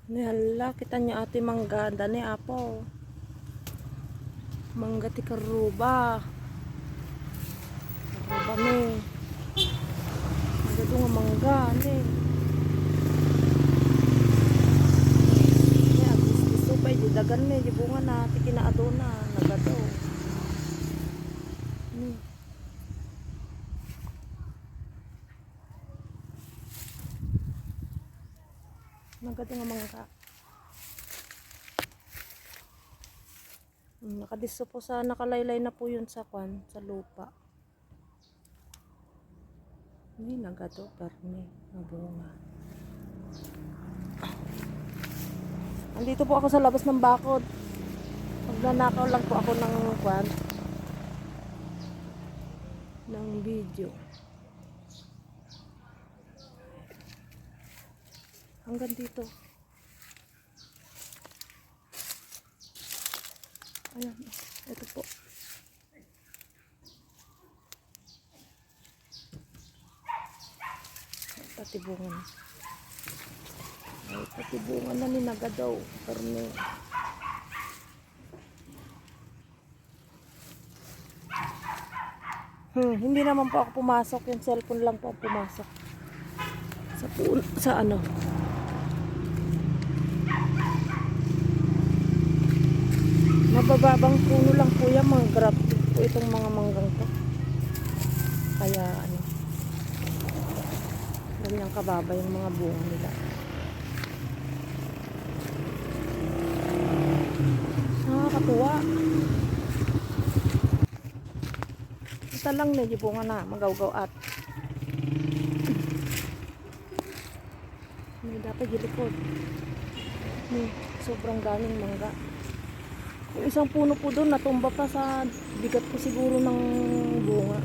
Ni hala, kita niya ate mangga, dani apo. Mangga ti karuba. Karuba ni. Magado nga mangga ni. Ni agis gusto pa di dagan ni di bunga na ti kinaaduna nagado. Ni. Nagado nga mangga. Nakadiso po sa nakalaylay na po yun sa kwan, sa lupa. Hindi nagato parni, mabunga. Andito po ako sa labas ng bakod. Magnanakaw lang po ako ng kwan, ng video. Hanggang dito. Ayan, ito po. Patibungan. Ay, patibungan na ni nagadaw. Karne. Hindi naman po ako pumasok. Yung cellphone lang po pumasok. Sa ano. Mabababang puno lang po yan. Mga grafted po itong mga manggang to. Kaya ano. Ganyang kababa yung mga bunga nila. Nakakatuwa. Ito lang na yung bunga na. Magaw-gaw at. May dapat gilikod. Sobrang daming mangga. Yung isang puno po doon natumba pa sa bigat ko siguro ng bunga.